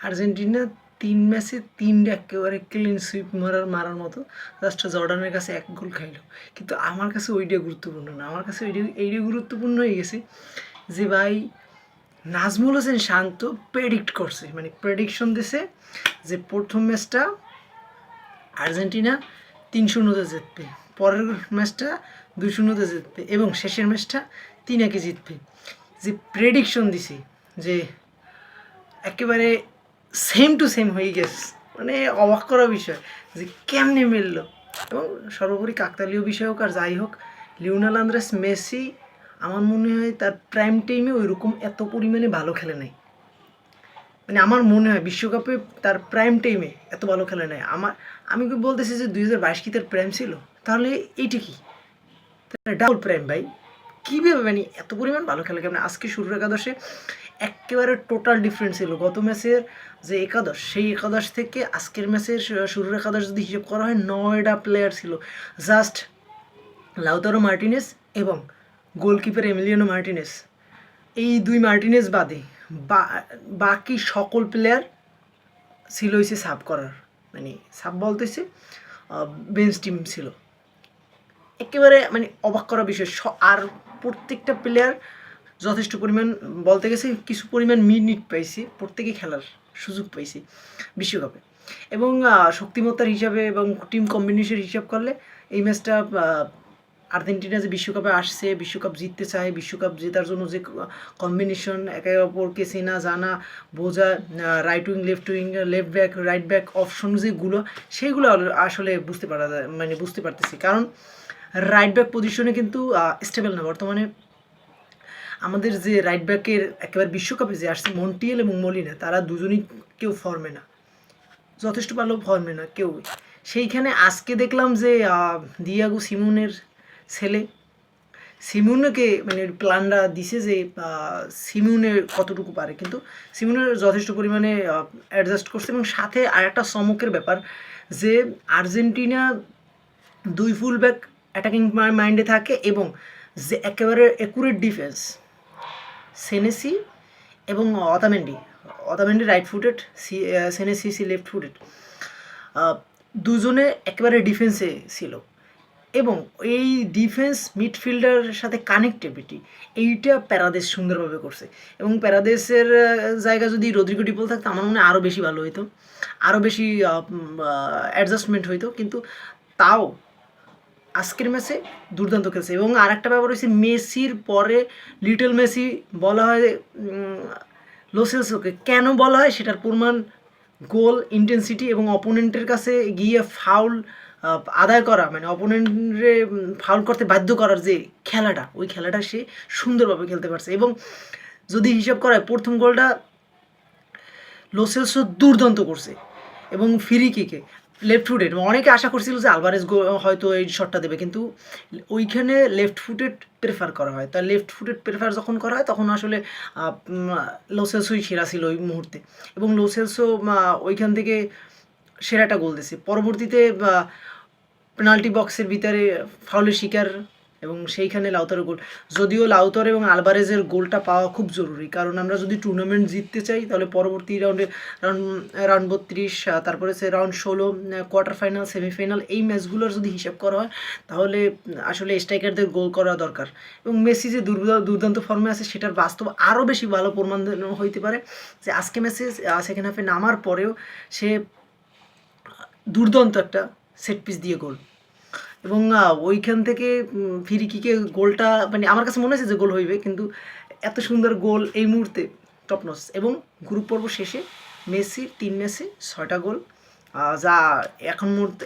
Argentina ৩ ম্যাচে ৩টা একেবারে ক্লিন সুইপ মারার মতো, জাস্ট জর্ডানের কাছে ১ গোল খাইলো। কিন্তু আমার কাছে ওইটা গুরুত্বপূর্ণ না, আমার কাছে এইটা গুরুত্বপূর্ণ হয়ে গেছে যে ভাই নাজমুল হোসেন শান্ত প্রেডিক্ট করছে, মানে প্রেডিকশন দিছে যে প্রথম ম্যাচটা আর্জেন্টিনা ৩-০-তে জিতবে, পরের ম্যাচটা ২-০-তে জিতবে এবং শেষের ম্যাচটা ৩-১-এ জিতবে। যে প্রেডিকশন দিছে যে একেবারে সেম টু সেম হয়ে গেছে, মানে অবাক করা বিষয় যে কেমনে মিললো। এবং সর্বোপরি কাকতালীয় বিষয় হোক আর যাই হোক, লিওনেল আন্দ্রেস মেসি আমার মনে হয় তার প্রাইম টাইমে ওইরকম এত পরিমাণে ভালো খেলে নাই, মানে আমার মনে হয় বিশ্বকাপে তার প্রাইম টাইমে এত ভালো খেলে নাই। আমি বলতেছি যে 2022 কি তার প্রাইম ছিল, তাহলে এইটা কি ডাবল প্রাইম ভাই, কীভাবে মানে এত পরিমাণ ভালো খেলে কেমন। আজকে শুরুর একাদশে একেবারে টোটাল ডিফারেন্স ছিল, গত ম্যাচের যে একাদশ সেই একাদশ থেকে আজকের ম্যাচের শুরুর একাদশ যদি হিসেব করা হয় 9টা প্লেয়ার ছিল, জাস্ট লাউতারো মার্টিনেস এবং গোলকিপার এমিলিয়ানো মার্টিনেস, এই 2 মার্টিনেস বাদে বাকি সকল প্লেয়ার ছিল হয়েছে সাব করার, মানে সাব বলতেছে বেঞ্চ টিম ছিল। একেবারে মানে অবাক করা বিষয়। আর প্রত্যেকটা প্লেয়ার যথেষ্ট পরিমাণ, বলতে গেছে কিছু পরিমাণ মিনিট পাইছি, প্রত্যেকেই খেলার সুযোগ পাইছি বিশ্বকাপে। এবং শক্তিমত্তার হিসাবে এবং টিম কম্বিনেশন হিসাব করলে এই ম্যাচটা আর্জেন্টিনা যে বিশ্বকাপে আসছে, বিশ্বকাপ জিততে চায়, বিশ্বকাপ জেতার জন্য যে কম্বিনেশন, একে অপরকে চেনা জানা বোঝা, right wing left back right back option যেগুলো, সেইগুলো আসলে বুঝতে পারতেছি। কারণ রাইট ব্যাক পজিশনে কিন্তু স্টেবল না বর্তমানে। আমাদের যে রাইট ব্যাকের একেবারে বিশ্বকাপে যে আসছে মন্টিয়েল এবং মলিনা, তারা দুজনই কেউ ফর্মে না, যথেষ্ট ভালো ফর্মে না কেউ। সেইখানে আজকে দেখলাম যে দিয়াগো সিমোনের ছেলে সিমুনকে মানে প্ল্যানটা দিছে যে সিমুনে কতটুকু পারে, কিন্তু সিমুনের যথেষ্ট পরিমাণে অ্যাডজাস্ট করছে। এবং সাথে আরেকটা চমকের ব্যাপার যে আর্জেন্টিনা 2 ফুল ব্যাক অ্যাটাকিং মাইন্ডে থাকে এবং যে একেবারে অ্যাকুরেট ডিফেন্স, সেনেসি এবং অতামেন্ডি right footed, Senesi left footed, দুজনে একেবারে ডিফেন্সে ছিল। এবং এই ডিফেন্স মিডফিল্ডারের সাথে কানেক্টিভিটি এইটা প্যারাদেশ সুন্দরভাবে করছে। এবং প্যারাদেশের জায়গা যদি রদ্রিগো ডিপল থাকতো আমার মনে হয় আরও বেশি ভালো হইতো, আরও বেশি অ্যাডজাস্টমেন্ট হইতো, কিন্তু তাও আজকের ম্যাচে দুর্দান্ত খেলছে। এবং আর একটা ব্যাপার হচ্ছে মেসির পরে লিটল মেসি বলা হয় লো সেলসোকে, কেন বলা হয় সেটার প্রমাণ গোল ইন্টেন্সিটি এবং অপোনেন্টের কাছে গিয়ে ফাউল আদায় করা, মানে অপোনেন্টরে ফাউল করতে বাধ্য করার যে খেলাটা, ওই খেলাটা সে সুন্দরভাবে খেলতে পারছে। এবং যদি হিসাব করা হয় প্রথম গোলটা লো সেলসো দুর্দান্ত করছে এবং ফ্রি কিকে লেফট ফুটেড, অনেকে আশা করছিল যে আলভারেজ হয়তো এই শটটা দেবে, কিন্তু ওইখানে লেফট ফুটেড প্রেফার করা হয়। তা লেফট ফুটেড প্রেফার যখন করা হয় তখন আসলে লো সেলসোই সেরা ছিল ওই মুহূর্তে, এবং লো সেলসো ওইখান থেকে সেরাটা গোল দিছে। পরবর্তীতে পেনাল্টি বক্সের ভিতরে ফাউলের শিকার এবং সেইখানে লাউতারো গোল। যদিও লাউতারো এবং আলভারেজের গোলটা পাওয়া খুব জরুরি, কারণ আমরা যদি টুর্নামেন্ট জিততে চাই তাহলে পরবর্তী রাউন্ডে রাউন্ড 32, তারপরে সে রাউন্ড 16, কোয়ার্টার ফাইনাল, সেমিফাইনাল, এই ম্যাচগুলোর যদি হিসাব করা হয় তাহলে আসলে স্ট্রাইকারদের গোল করা দরকার। এবং মেসি যে দুর্দান্ত ফর্মে আছে সেটার বাস্তব আরও বেশি ভালো প্রমাণ হইতে পারে যে আজকে মেসি সেকেন্ড হাফে নামার পরেও সে দুর্দান্ত একটা সেট পিস দিয়ে গোল, এবং ওইখান থেকে ফ্রি কিকে গোলটা মানে আমার কাছে মনে হয়েছে যে গোল হইবে, কিন্তু এত সুন্দর গোল এই মুহূর্তে টপনস। এবং গ্রুপ পর্ব শেষে মেসির 3 ম্যাচে 6টা গোল, যা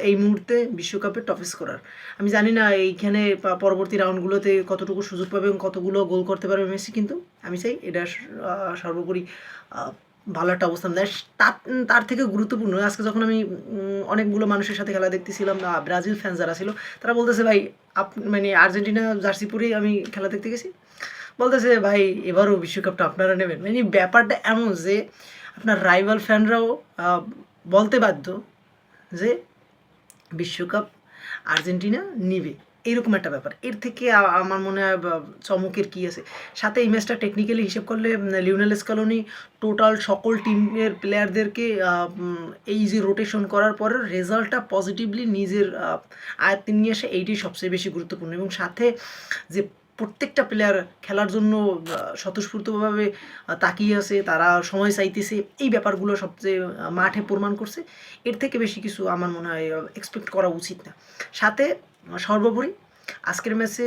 এই মুহূর্তে বিশ্বকাপে টপ স্কোরার। আমি জানি না এইখানে পরবর্তী রাউন্ডগুলোতে কতটুকু সুযোগ পাবে এবং কতগুলো গোল করতে পারবে মেসি, কিন্তু আমি চাই এটা সর্বোপরি ভালো একটা অবস্থান দেয়। তার থেকে গুরুত্বপূর্ণ আজকে যখন আমি অনেকগুলো মানুষের সাথে খেলা দেখতেছিলাম, ব্রাজিল ফ্যান যারা ছিল তারা বলতেছে ভাই মানে আর্জেন্টিনা জার্সি পরেই আমি খেলা দেখতে গেছি, বলতেছে ভাই এবারও বিশ্বকাপটা আপনারা নেবেন। মানে ব্যাপারটা এমন যে আপনার রাইভাল ফ্যানরাও বলতে বাধ্য যে বিশ্বকাপ আর্জেন্টিনা নিবে। এইরকম একটা ব্যাপার। এর থেকে আমার মনে হয় চমকের কী আছে? সাথে এই ম্যাচটা টেকনিক্যালি হিসেব করলে লিওনেল স্ক্যালোনি টোটাল সকল টিমের প্লেয়ারদেরকে এই যে রোটেশন করার পরে রেজাল্টটা পজিটিভলি নিজের আয়ত্তে নিয়ে আসে, এইটাই সবচেয়ে বেশি গুরুত্বপূর্ণ। এবং সাথে যে প্রত্যেকটা প্লেয়ার খেলার জন্য স্বতঃস্ফূর্তভাবে তাকিয়ে আছে, তারা সময় চাইতেছে, এই ব্যাপারগুলো সবচেয়ে মাঠে প্রমাণ করছে। এর থেকে বেশি কিছু আমার মনে হয় এক্সপেক্ট করা উচিত না। সাথে সর্বোপরি আজকের ম্যাচে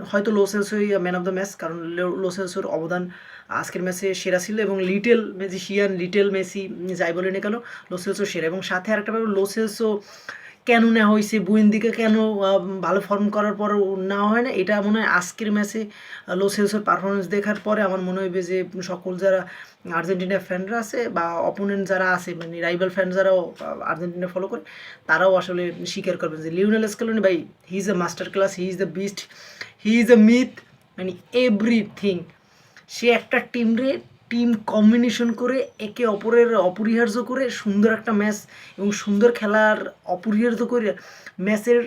হয়তো লো সেলসই ম্যান অফ দ্য ম্যাচ, কারণ লো সেলসোর অবদান আজকের ম্যাচে সেরা ছিল। এবং লিটেল ম্যাজিশিয়ান, লিটেল মেসি যাই বলে না কেন, লো সেলসো সেরা। এবং সাথে আরেকটা ব্যাপার, লো সেলসো কেন নেওয়া হয়েছে, বুয়েন্দিকে কেন ভালো ফর্ম করার পরও নেওয়া হয় না, এটা মনে হয় আজকের ম্যাচে লো সেলসোর পারফরমেন্স দেখার পরে আমার মনে হবে যে সকল যারা আর্জেন্টিনার ফ্যানরা আছে বা অপোনেন্ট যারা আছে, মানে রাইভাল ফ্যান যারাও আর্জেন্টিনা ফলো করে, তারাও আসলে স্বীকার করবেন যে লিওনেল স্কেলোনি ভাই, he is a master class, he is the beast, he is a myth, মানে এভরিথিং। সে একটা টিম কম্বিনেশন করে একে অপরের অপরিহার্য করে সুন্দর একটা ম্যাচ এবং সুন্দর খেলার অপরিহার্য করে ম্যাচের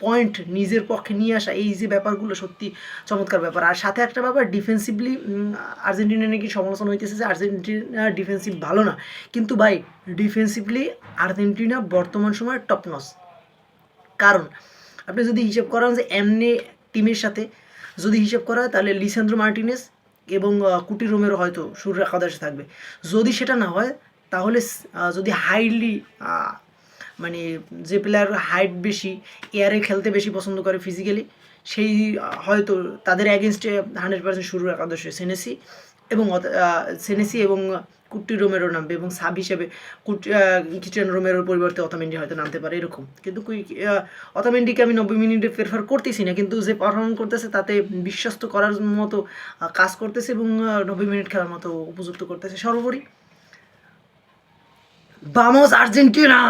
পয়েন্ট নিজের পক্ষে নিয়ে আসা, এই যে ব্যাপারগুলো সত্যি চমৎকার ব্যাপার। আর সাথে একটা ব্যাপার, ডিফেন্সিভলি আর্জেন্টিনা নাকি সমালোচনা হইতেছে যে আর্জেন্টিনা ডিফেন্সিভ ভালো না, কিন্তু ভাই ডিফেন্সিভলি আর্জেন্টিনা বর্তমান সময়ে টপ নচ। কারণ আপনি যদি হিসেব করেন যে এমনি টিমের সাথে যদি হিসেব করা হয়, তাহলে লিসান্দ্রো মার্টিনেস এবং কুটি রোমেরো হয়তো শুরুর একাদশে থাকবে। যদি সেটা না হয়, তাহলে যদি হাইলি মানে যে প্লেয়ার হাইট বেশি, এয়ারে খেলতে বেশি পছন্দ করে ফিজিক্যালি, সেই হয়তো তাদের অ্যাগেনস্টে 100% শুরুর একাদশে সেনেসি এবং কুটি রোমেরো নামবে, এবং সাব হিসেবে ক্রিস্টিয়ানো রোমেরোর পরিবর্তে অতামেন্ডি হয়তো নামতে পারে এরকম। কিন্তু অতামেন্ডিকে আমি 90 মিনিটে প্রেফার করতেছি না, কিন্তু যে পারফর্ম করতেছে তাতে বিশ্বস্ত করার মতো কাজ করতেছে এবং 90 মিনিট খেলার মতো উপযুক্ত করতেছে। সর্বোপরি ভামোস আর্জেন্টিনা।